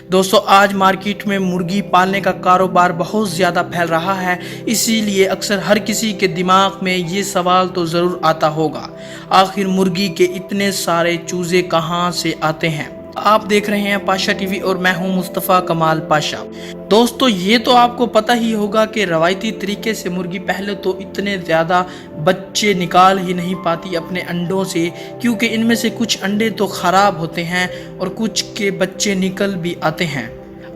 दोस्तों आज मार्केट में मुर्गी पालने का कारोबार बहुत ज़्यादा फैल रहा है, इसीलिए अक्सर हर किसी के दिमाग में ये सवाल तो ज़रूर आता होगा, आखिर मुर्गी के इतने सारे चूजे कहाँ से आते हैं। आप देख रहे हैं पाशा टीवी और मैं हूं मुस्तफ़ा कमाल पाशा। दोस्तों ये तो आपको पता ही होगा कि रवायती तरीके से मुर्गी पहले तो इतने ज़्यादा बच्चे निकाल ही नहीं पाती अपने अंडों से, क्योंकि इनमें से कुछ अंडे तो ख़राब होते हैं और कुछ के बच्चे निकल भी आते हैं।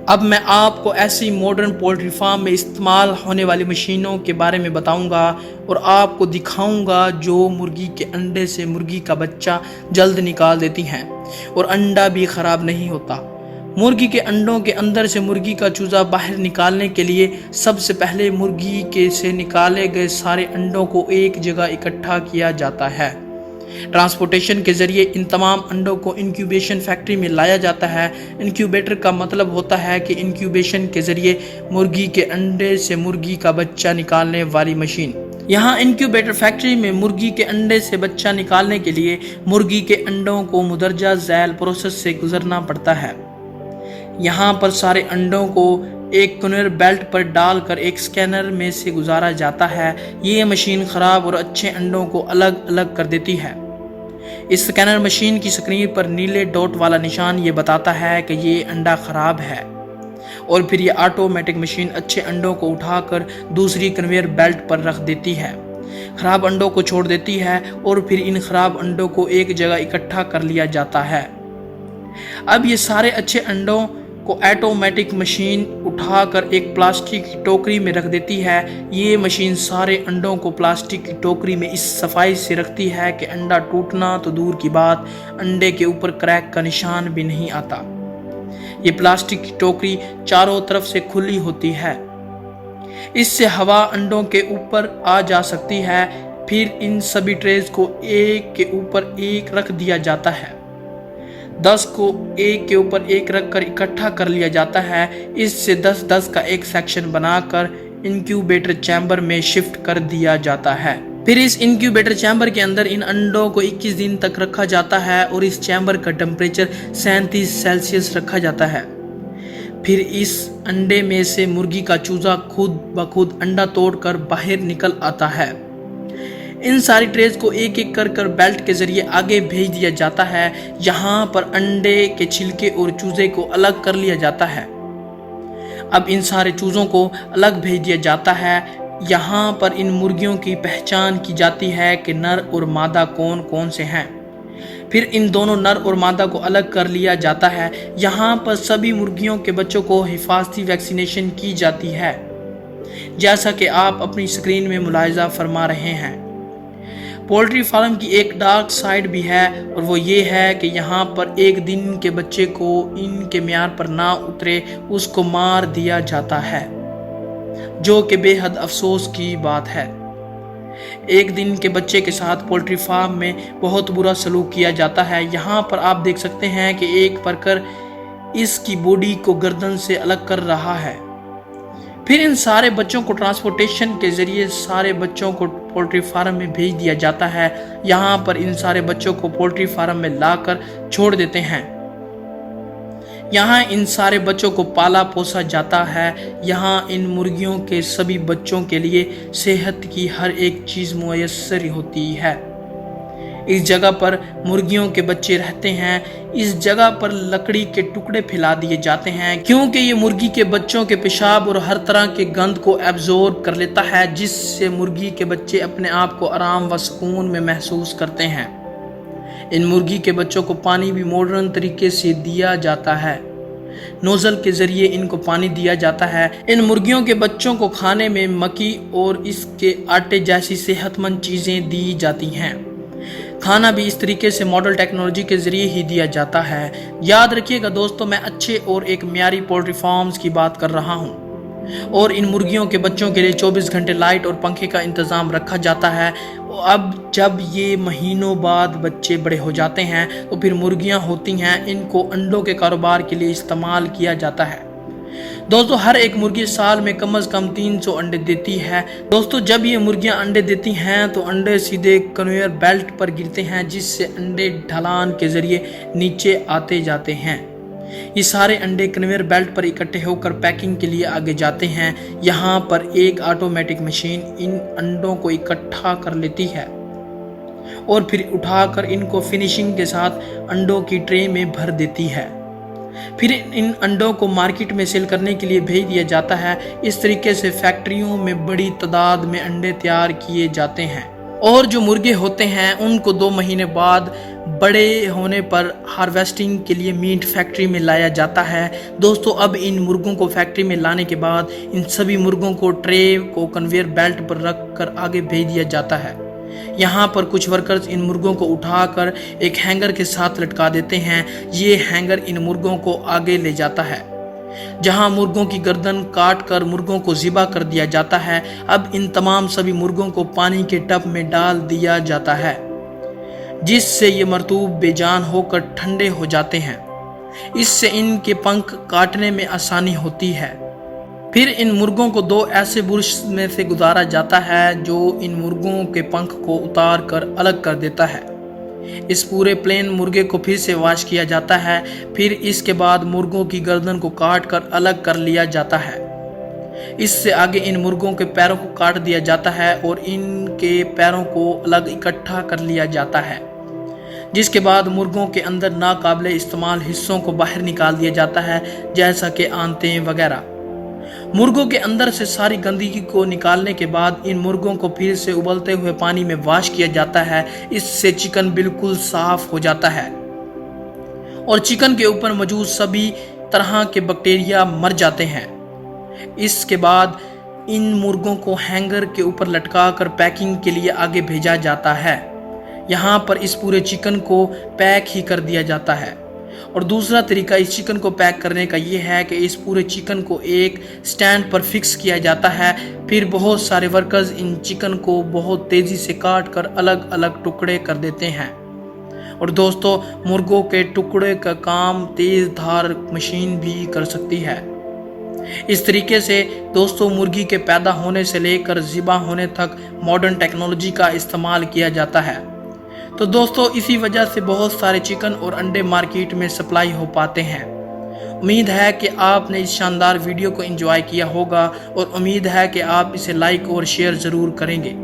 अब मैं आपको ऐसी मॉडर्न पोल्ट्री फार्म में इस्तेमाल होने वाली मशीनों के बारे में बताऊंगा और आपको दिखाऊंगा जो मुर्गी के अंडे से मुर्गी का बच्चा जल्द निकाल देती हैं और अंडा भी ख़राब नहीं होता। मुर्गी के अंडों के अंदर से मुर्गी का चूज़ा बाहर निकालने के लिए सबसे पहले मुर्गी के से निकाले गए सारे अंडों को एक जगह इकट्ठा किया जाता है। ट्रांसपोर्टेशन के जरिए इन तमाम अंडों को इंक्यूबेशन फैक्ट्री में लाया जाता है। इंक्यूबेटर का मतलब होता है कि इंक्यूबेशन के जरिए मुर्गी के अंडे से मुर्गी का बच्चा निकालने वाली मशीन। यहाँ इंक्यूबेटर फैक्ट्री में मुर्गी के अंडे से बच्चा निकालने के लिए मुर्गी के अंडों को मुदर्जा झैल प्रोसेस से गुजरना पड़ता है। यहाँ पर सारे अंडों को एक कन्वेयर बेल्ट पर डालकर एक स्कैनर में से गुजारा जाता है। ये मशीन खराब और अच्छे अंडों को अलग अलग कर देती है। इस स्कैनर मशीन की स्क्रीन पर नीले डॉट वाला निशान ये बताता है कि ये अंडा खराब है और फिर ये ऑटोमेटिक मशीन अच्छे अंडों को उठाकर दूसरी कन्वेयर बेल्ट पर रख देती है, खराब अंडों को छोड़ देती है और फिर इन खराब अंडों को एक जगह इकट्ठा कर लिया जाता है। अब ये सारे अच्छे अंडों को ऑटोमेटिक मशीन उठाकर एक प्लास्टिक की टोकरी में रख देती है। ये मशीन सारे अंडों को प्लास्टिक की टोकरी में इस सफाई से रखती है कि अंडा टूटना तो दूर की बात, अंडे के ऊपर क्रैक का निशान भी नहीं आता। ये प्लास्टिक की टोकरी चारों तरफ से खुली होती है, इससे हवा अंडों के ऊपर आ जा सकती है। फिर इन सभी ट्रेज को एक के ऊपर एक रख दिया जाता है। 10 को एक के ऊपर एक रख कर इकट्ठा कर लिया जाता है। इससे 10-10 का एक सेक्शन बनाकर इंक्यूबेटर चैम्बर में शिफ्ट कर दिया जाता है। फिर इस इंक्यूबेटर चैम्बर के अंदर इन अंडों को 21 दिन तक रखा जाता है और इस चैम्बर का टेम्परेचर 37 सेल्सियस रखा जाता है। फिर इस अंडे में से मुर्गी का चूजा खुद ब खुद अंडा तोड़कर बाहर निकल आता है। इन सारी ट्रेज को एक एक कर बेल्ट के जरिए आगे भेज दिया जाता है। यहाँ पर अंडे के छिलके और चूजे को अलग कर लिया जाता है। अब इन सारे चूजों को अलग भेज दिया जाता है। यहाँ पर इन मुर्गियों की पहचान की जाती है कि नर और मादा कौन कौन से हैं। फिर इन दोनों नर और मादा को अलग कर लिया जाता है। यहाँ पर सभी मुर्गियों के बच्चों को हिफाजती वैक्सीनेशन की जाती है, जैसा कि आप अपनी स्क्रीन में मुलाहिजा फरमा रहे हैं। पोल्ट्री फार्म की एक डार्क साइड भी है और वो ये है कि यहाँ पर एक दिन के बच्चे को इनके म्यार पर ना उतरे उसको मार दिया जाता है, जो कि बेहद अफसोस की बात है। एक दिन के बच्चे के साथ पोल्ट्री फार्म में बहुत बुरा सलूक किया जाता है। यहाँ पर आप देख सकते हैं कि एक वर्कर इसकी बॉडी को गर्दन से अलग कर रहा है। फिर इन सारे बच्चों को ट्रांसपोर्टेशन के जरिए सारे बच्चों को पोल्ट्री फार्म में भेज दिया जाता है। यहाँ पर इन सारे बच्चों को पोल्ट्री फार्म में लाकर छोड़ देते हैं। यहाँ इन सारे बच्चों को पाला पोसा जाता है। यहाँ इन मुर्गियों के सभी बच्चों के लिए सेहत की हर एक चीज़ मुयस्सर होती है। इस जगह पर मुर्गियों के बच्चे रहते हैं। इस जगह पर लकड़ी के टुकड़े फैला दिए जाते हैं, क्योंकि ये मुर्गी के बच्चों के पेशाब और हर तरह के गंद को एब्जॉर्ब कर लेता है, जिससे मुर्गी के बच्चे अपने आप को आराम व सुकून में महसूस करते हैं। इन मुर्गी के बच्चों को पानी भी मॉडर्न तरीके से दिया जाता है। नोजल के जरिए इनको पानी दिया जाता है। इन मुर्गियों के बच्चों को खाने में मक्की और इसके आटे जैसी सेहतमंद चीज़ें दी जाती हैं। खाना भी इस तरीके से मॉडल टेक्नोलॉजी के जरिए ही दिया जाता है। याद रखिएगा दोस्तों, मैं अच्छे और एक म्यारी पोल्ट्री फार्म्स की बात कर रहा हूँ और इन मुर्गियों के बच्चों के लिए 24 घंटे लाइट और पंखे का इंतज़ाम रखा जाता है। अब जब ये महीनों बाद बच्चे बड़े हो जाते हैं तो फिर मुर्गियाँ होती हैं, इनको अंडों के कारोबार के लिए इस्तेमाल किया जाता है। दोस्तों हर एक मुर्गी साल में कम से कम 300 अंडे देती है। दोस्तों जब ये मुर्गियां अंडे देती हैं तो अंडे सीधे कन्वेयर बेल्ट पर गिरते हैं, जिससे अंडे ढलान के जरिए नीचे आते जाते हैं। ये सारे अंडे कन्वेयर बेल्ट पर इकट्ठे होकर पैकिंग के लिए आगे जाते हैं। यहाँ पर एक ऑटोमेटिक मशीन इन अंडों को इकट्ठा कर लेती है और फिर उठाकर इनको फिनिशिंग के साथ अंडों की ट्रे में भर देती है। फिर इन अंडों को मार्केट में सेल करने के लिए भेज दिया जाता है। इस तरीके से फैक्ट्रियों में बड़ी तादाद में अंडे तैयार किए जाते हैं और जो मुर्गे होते हैं उनको 2 महीने बाद बड़े होने पर हार्वेस्टिंग के लिए मीट फैक्ट्री में लाया जाता है। दोस्तों, अब इन मुर्गों को फैक्ट्री में लाने के बाद इन सभी मुर्गों को ट्रे को कन्वेयर बेल्ट पर रख कर आगे भेज दिया जाता है। यहाँ पर कुछ वर्कर्स इन मुर्गों को उठाकर एक हैंगर के साथ लटका देते हैं। ये हैंगर इन मुर्गों को आगे ले जाता है जहां मुर्गों की गर्दन काट कर मुर्गों को ज़िबा कर दिया जाता है। अब इन तमाम सभी मुर्गों को पानी के टब में डाल दिया जाता है जिससे ये मरतूब बेजान होकर ठंडे हो जाते हैं। इससे इनके पंख काटने में आसानी होती है। फिर इन मुर्गों को 2 ऐसे बुरुश में से गुजारा जाता है जो इन मुर्गों के पंख को उतार कर अलग कर देता है। इस पूरे प्लेन मुर्गे को फिर से वॉश किया जाता है। फिर इसके बाद मुर्गों की गर्दन को काट कर अलग कर लिया जाता है। इससे आगे इन मुर्गों के पैरों को काट दिया जाता है और इनके पैरों को अलग इकट्ठा कर लिया जाता है, जिसके बाद मुर्गों के अंदर नाकाबिले इस्तेमाल हिस्सों को बाहर निकाल दिया जाता है, जैसा कि आंतें वगैरह। मुर्गों के अंदर से सारी गंदगी को निकालने के बाद इन मुर्गों को फिर से उबलते हुए पानी में वॉश किया जाता है। इससे चिकन बिल्कुल साफ हो जाता है और चिकन के ऊपर मौजूद सभी तरह के बैक्टीरिया मर जाते हैं। इसके बाद इन मुर्गों को हैंगर के ऊपर लटकाकर पैकिंग के लिए आगे भेजा जाता है। यहाँ पर इस पूरे चिकन को पैक ही कर दिया जाता है। और दूसरा तरीका इस चिकन को पैक करने का ये है कि इस पूरे चिकन को एक स्टैंड पर फिक्स किया जाता है। फिर बहुत सारे वर्कर्स इन चिकन को बहुत तेज़ी से काट कर अलग अलग टुकड़े कर देते हैं। और दोस्तों, मुर्गों के टुकड़े का काम तेज़ धार मशीन भी कर सकती है। इस तरीके से दोस्तों, मुर्गी के पैदा होने से लेकर ज़िबा होने तक मॉडर्न टेक्नोलॉजी का इस्तेमाल किया जाता है। तो दोस्तों, इसी वजह से बहुत सारे चिकन और अंडे मार्केट में सप्लाई हो पाते हैं। उम्मीद है कि आपने इस शानदार वीडियो को एंजॉय किया होगा और उम्मीद है कि आप इसे लाइक और शेयर ज़रूर करेंगे।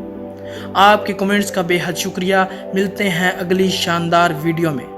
आपके कमेंट्स का बेहद शुक्रिया। मिलते हैं अगली शानदार वीडियो में।